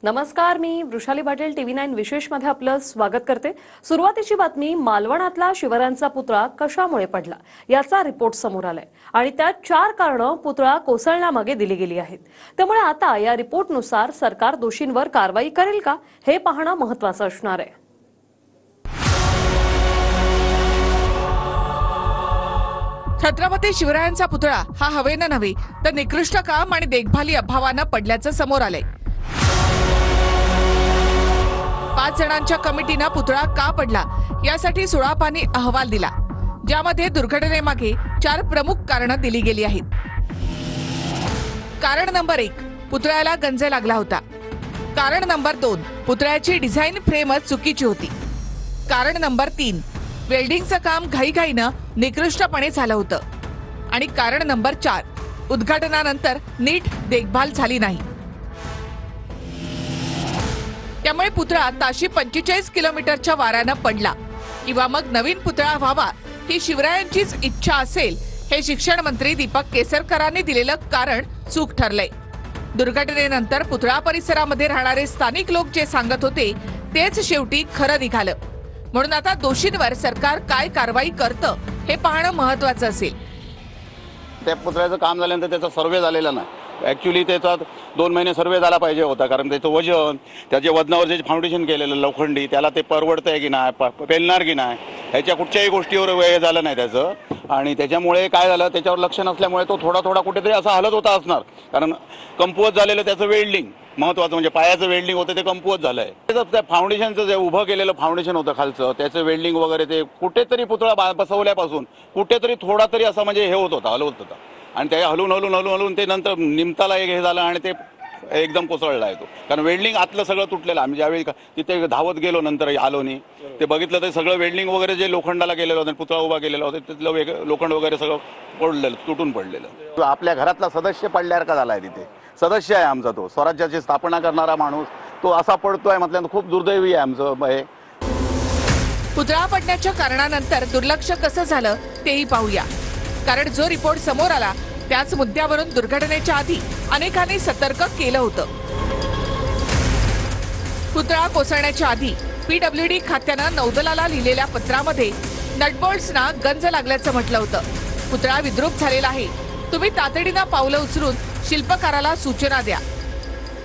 नमस्कार, मी वृषाली पाटील TV9 विशेषमध्ये आपलं स्वागत करते। सुरुवातीची बातमी, मालवणातला शिवरायांचा पुतळा कशामुळे पडला याचा रिपोर्ट समोर आलाय आणि त्यात 4 कारणं पुतळा कोसळण्यामागे दिली गेली आहेत। त्यामुळे आता या रिपोर्टनुसार सरकार दोषींवर कारवाई करेल का हे पाहणं महत्त्वाचं असणार आहे। छत्रपती शिवरायांचा पुतळा हा हवेनं नव्हे तर निकृष्ट काम आणि देखभाली अभावानं पडल्याचं समोर आलंय। 5 जणांच्या कमिटीनं पुतळा का पडला यासाठी सुळापानी अहवाल दिला, ज्यामध्ये दुर्घटनेमागे 4 प्रमुख कारणं दिली गेली आहेत। कारण नंबर 1, पुतळ्याला गंज लागला होता। कारण नंबर 2, पुतळ्याची डिझाईन फ्रेमच चुकीची होती। कारण नंबर 3, वेल्डिंगचं काम घाईघाईनं निकृष्टपणे झालं होतं। आणि कारण नंबर 4, उद्घाटनानंतर नीट देखभाल झाली नाही। त्यामुळे पुतळा ताशी 45 किलोमीटरच्या वाऱ्यानं पडला किंवा मग नवीन पुतळा व्हावा ही शिवरायांचीच इच्छा असेल, हे शिक्षण मंत्री दीपक केसरकरांनी दिलेलं कारण चूक ठरलंय। दुर्घटनेनंतर पुतळा परिसरामध्ये राहणारे स्थानिक लोक जे सांगत होते तेच शेवटी खरं निघालं। म्हणून आता दोषींवर सरकार काय कारवाई करतं हे पाहणं महत्त्वाचं असेल। त्या पुतळ्याचं काम झाल्यानंतर त्याचा सर्वे झालेला नाही। ॲक्च्युली त्याचा 2 महिने सर्वे झाला पाहिजे होता, कारण त्याचं वजन, त्याच्या वजनावर जे फाउंडेशन केलेलं लोखंडी, त्याला ते परवडतंय की नाही, पेलणार की नाही, ह्याच्या कुठच्याही गोष्टीवर वेळ झाला नाही त्याचं। आणि त्याच्यामुळे काय झालं, त्याच्यावर लक्ष नसल्यामुळे तो थोडा कुठेतरी असा हलत होता असणार, कारण कमकुवत झालेलं त्याचं वेल्डिंग, महत्त्वाचं म्हणजे पायाचं वेल्डिंग होतं ते कमकुवत झालंय। त्या फाउंडेशनचं जे उभं केलेलं फाउंडेशन होतं खालचं, त्याचं वेल्डिंग वगैरे ते कुठेतरी पुतळा बसवल्यापासून कुठेतरी थोडा तरी असं म्हणजे हे होत होता, हलवत होता। आणि ते हलून ते नंतर निमताला एक हे झालं आणि ते एकदम कोसळला आहे तो, कारण वेल्डिंग आतलं सगळं तुटलेलं। आम्ही ज्यावेळी तिथे धावत गेलो नंतर आलोनी ते बघितलं तर सगळं वेल्डिंग वगैरे जे लोखंडाला गेलेलं होतं, पुतळा उभा केलेला होता, तिथलं लोखंड वगैरे सगळं पडलेलं, तुटून पडलेलं। आपल्या घरातला सदस्य पडल्यावर का झालाय, तिथे सदस्य आहे आमचा, तो स्वराज्याची स्थापना करणारा माणूस, तो असा पडतोय म्हटल्यानंतर खूप दुर्दैवी आहे आमचं हे। पुतळा पडण्याच्या कारणानंतर दुर्लक्ष कसं झालं तेही पाहूया, कारण जो रिपोर्ट समोर आला त्याच मुद्द्यावरून दुर्घटनेच्या आधी अनेकांनी सतर्क केलं होतं। पुतळा कोसळण्याच्या आधी PWD खात्यानं नौदलाला लिहिलेल्या पत्रामध्ये नटबोल्ट्सना गंज लागल्याचं म्हटलं होतं। पुतळा विद्रूप झालेला आहे, तुम्ही तातडीनं पावलं उचलून शिल्पकाराला सूचना द्या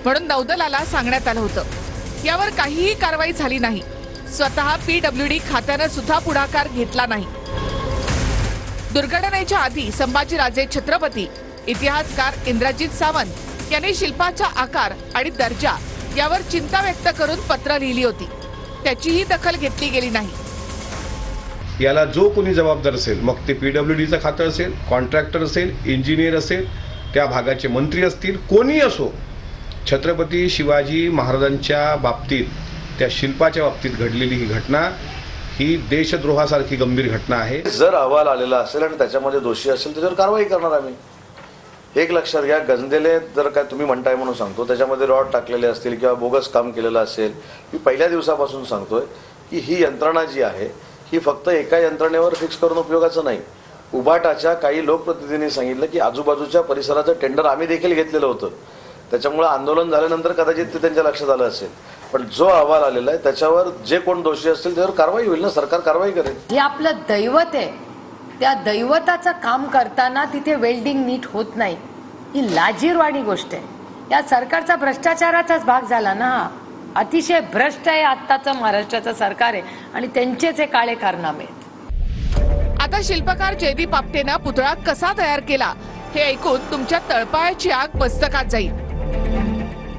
म्हणून नौदलाला सांगण्यात आलं होतं। यावर काहीही कारवाई झाली नाही। स्वतः PWD खात्यानं सुद्धा पुढाकार घेतला नाही। दुर्घटनेच्या आधी संभाजीराजे छत्रपती, इतिहासकार इंद्रजित सावंत यांनी शिल्पाचा आकार आणि दर्जा यावर चिंता व्यक्त करून पत्र लिहिली होती, त्याचीही दखल घेतली गेली नाही। याला जो कोणी जबाबदार असेल, मग ते PWDचं खातं असेल, कॉन्ट्रॅक्टर असेल, इंजिनियर असेल, त्या भागाचे मंत्री असतील, कोणी असो, छत्रपती शिवाजी महाराजांच्या बाबतीत, त्या शिल्पाच्या बाबतीत घडलेली ही घटना ही देशद्रोहासारखी गंभीर घटना आहे। जर अहवाल आलेला असेल आणि त्याच्यामध्ये दोषी असेल त्याच्यावर कारवाई करणार आम्ही। एक लक्षात घ्या, गंजलेले जर काय तुम्ही म्हणताय म्हणून सांगतो, त्याच्यामध्ये रॉड टाकलेले असतील किंवा बोगस काम केलेलं असेल, मी पहिल्या दिवसापासून सांगतोय की ही यंत्रणा जी आहे ही फक्त एका यंत्रणेवर फिक्स करून उपयोगाचं नाही। उभाटाच्या काही लोकप्रतिनिधींनी सांगितलं की आजूबाजूच्या परिसराचं टेंडर आम्ही देखील घेतलेलं होतं, त्याच्यामुळे आंदोलन झाल्यानंतर कदाचित ते त्यांच्या लक्षात आलं असेल। पण जो अहवाल आलेला आहे त्याच्यावर जे कोण दोषी असतील त्यावर कारवाई होईल ना, सरकार कारवाई करेल। हे आपलं दैवत आहे, त्या दैवताचं काम करताना तिथे वेल्डिंग नीट होत नाही, ही लाजीरवाणी गोष्ट आहे। या सरकारचा भ्रष्टाचाराचाच भाग झाला ना, अतिशय भ्रष्ट आहे आत्ताचं महाराष्ट्राचं सरकार आहे आणि त्यांचेच हे काळे कारनामे आहेत। आता शिल्पकार जयदीप आपटेनं पुतळा कसा तयार केला हे ऐकून तुमच्या तळपायाची आग मस्तकात जाईल।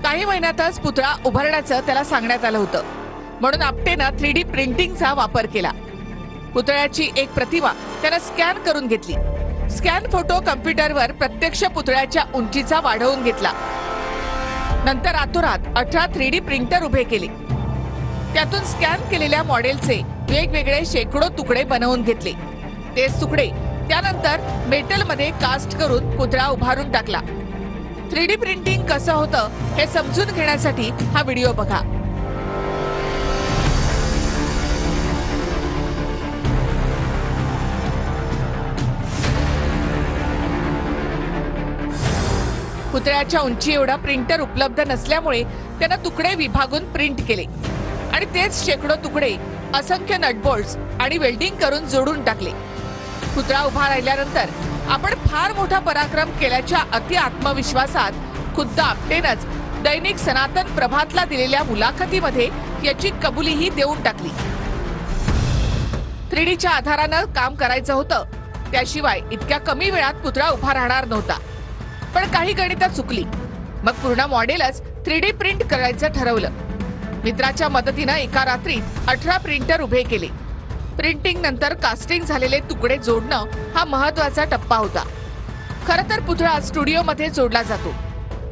काही महिन्यातच पुतळा उभारण्याचं त्याला सांगण्यात आलं होतं, म्हणून आपटेनं 3D प्रिंटिंगचा वापर केला। पुतळ्याची एक प्रतिमा त्यानं स्कॅन करून घेतली। स्कॅन फोटो कम्प्युटरवर प्रत्यक्ष पुतळ्याच्या उंचीचा वाढवून घेतला। नंतर रातोरात 18 3D प्रिंटर उभे केले। त्यातून स्कॅन केलेल्या मॉडेलचे वेगवेगळे शेकडो तुकडे बनवून घेतले। तेच तुकडे त्यानंतर मेटलमध्ये कास्ट करून पुतळा उभारून टाकला। 3D प्रिंटिंग कसं होतं हे समजून घेण्यासाठी हा व्हिडिओ बघा। पुतळ्याच्या उंची एवढा प्रिंटर उपलब्ध नसल्यामुळे त्यानं तुकडे विभागून प्रिंट केले आणि तेच शेकडो तुकडे असंख्य नटबोल्ट्स आणि वेल्डिंग करून जोडून टाकले. पुतळा उभा राहिल्यानंतर आपण फार मोठा पराक्रम केल्याच्या अति आत्मविश्वासात खुद्द आपटेनंच दैनिक सनातन प्रभातला दिलेल्या मुलाखतीमध्ये याची कबुलीही देऊन टाकली. 3Dच्या आधारानं काम करायचं होतं, त्याशिवाय इतक्या कमी वेळात पुतळा उभा राहणार नव्हता. पण काही गणितं चुकली. मग पूर्ण मॉडेलच 3D प्रिंट करायचं ठरवलं. मित्राच्या मदतीनं एका रात्रीत 18 प्रिंटर उभे केले. प्रिंटिंग नंतर कास्टिंग झालेले तुकडे जोडणं हा महत्वाचा टप्पा होता. खरं तर पुतळा स्टुडिओमध्ये जोडला जातो,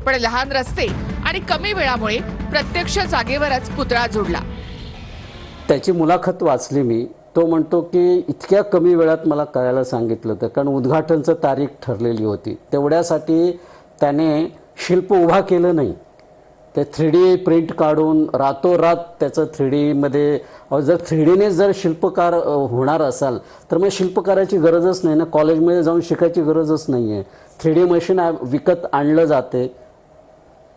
पण लहान रस्ते आणि कमी वेळामुळे प्रत्यक्ष जागेवरच पुतळा जोडला. त्याची मुलाखत वाचली मी. तो म्हणतो की इतक्या कमी वेळात मला करायला सांगितलं होतं, कारण उद्घाटनचं तारीख ठरलेली होती. तेवढ्यासाठी त्याने शिल्प उभा केलं नाही. ते 3D प्रिंट काढून रातोरात त्याचं 3Dमध्ये, जर 3Dने जर शिल्पकार होणार असाल तर मग शिल्पकाराची गरजच नाही ना, कॉलेजमध्ये जाऊन शिकायची गरजच नाही आहे. 3D मशीन विकत आणलं जाते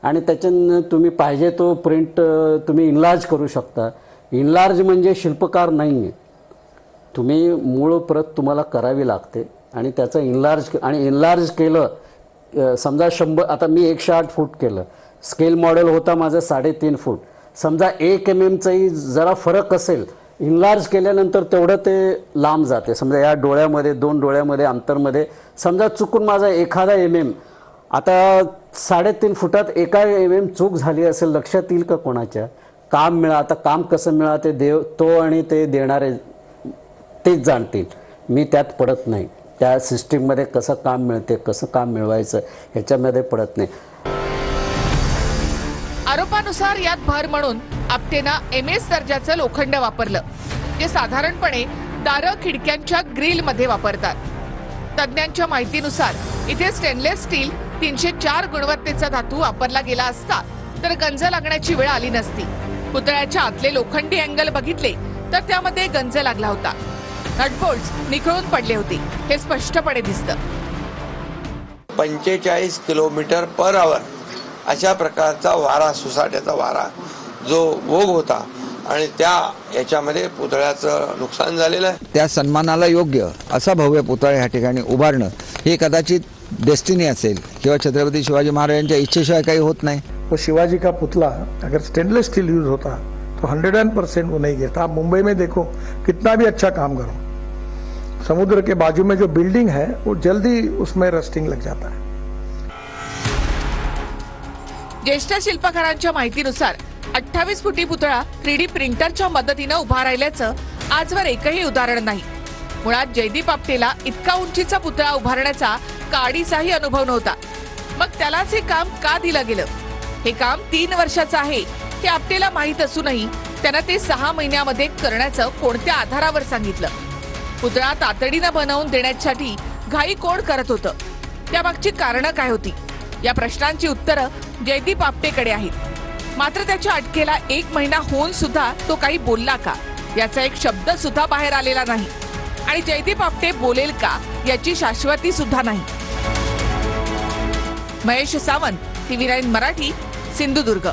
आणि त्याच्यानं तुम्ही पाहिजे तो प्रिंट तुम्ही इनलार्ज करू शकता. इनलार्ज म्हणजे शिल्पकार नाही आहे. तुम्ही मूळ प्रत तुम्हाला करावी लागते आणि त्याचं इनलार्ज केलं. समजा 100, आता मी 108 फूट केलं, स्केल मॉडेल होता माझं 3.5 फूट. समजा 1 mmचाही जरा फरक असेल, इनलार्ज केल्यानंतर तेवढं ते लांब जाते. समजा या डोळ्यामध्ये 2 डोळ्यामध्ये अंतरमध्ये समजा चुकून माझा एखादा mm, आता 3.5 फुटात एका mm चूक झाली असेल, लक्षात येईल का कोणाच्या? काम आता काम कसं मिळा ते देव तो आणि ते देणारे तेच जाणतील. मी त्यात पडत नाही. त्या सिस्टीममध्ये कसं काम मिळते, कसं काम मिळवायचं ह्याच्यामध्ये पडत नाही. आरोपानुसार यात भर म्हणून आपटेनं MS दर्जाचं लोखंड वापरलं, जे साधारणपणे दारं खिडक्यांच्या ग्रिलमध्ये वापरतात. तज्ज्ञांच्या माहितीनुसार इथे स्टेनलेस स्टील 304 गुणवत्तेचा धातू वापरला गेला असता तर गंज लागण्याची वेळ आली नसती. पुतळ्याच्या आतले लोखंडी अँगल बघितले तर त्यामध्ये गंज लागला होता. नटबोल्ट्स निखळून पडले होते, हे स्पष्टपणे दिसतं. 45 km/h अशा प्रकारचा वारा, सुसाट्याचा वारा जो वोग होता आणि याच्यामध्ये पुतळ्याचं नुकसान झालेलं आहे. त्या सन्मानाला योग्य असा भव्य पुतळा ह्या ठिकाणी उभारणं हे कदाचित डेस्टिनी असेल किंवा छत्रपती शिवाजी महाराजांच्या इच्छेशिवाय काही होत नाही. वो शिवाजी का पुतला अगर स्टेनलेस स्टील यूज होता तो 100% वो नहीं गिरता. आप मुंबई में देखो, कितना भी अच्छा काम करो, समुद्र के बाजू में जो बिल्डिंग है वो जल्दी उसमें रस्टिंग लग जाता है. ज्येष्ठ शिल्पकारांच्या माहितीनुसार 28 फुटी पुतळा 3D प्रिंटरच्या मदतीनं उभा राहिल्याचं आजवर एकही उदाहरण नाही. मुळात जयदीप आपटेला इतका उंचीचा पुतळा उभारण्याचा काडीचाही अनुभव नव्हता. मग त्यालाच हे काम का दिलं गेलं? हे काम 3 वर्षाचं आहे हे आपटेला माहीत असूनही त्यानं ते 6 महिन्यामध्ये करण्याचं कोणत्या आधारावर सांगितलं? पुतळा तातडीनं बनवून देण्यासाठी घाई कोण करत होतं? त्यामागची कारणं काय होती? या प्रश्नांची उत्तरं जयदीप आपटेकडे आहेत. मात्र त्याच्या अटकेला 1 महिना होऊन सुद्धा तो काही बोलला का याचा एक शब्द सुद्धा बाहेर आलेला नाही. आणि जयदीप आपटे बोलेल का याची शाश्वती सुद्धा नाही. महेश सावंत, TV9 मराठी, सिंधुदुर्ग.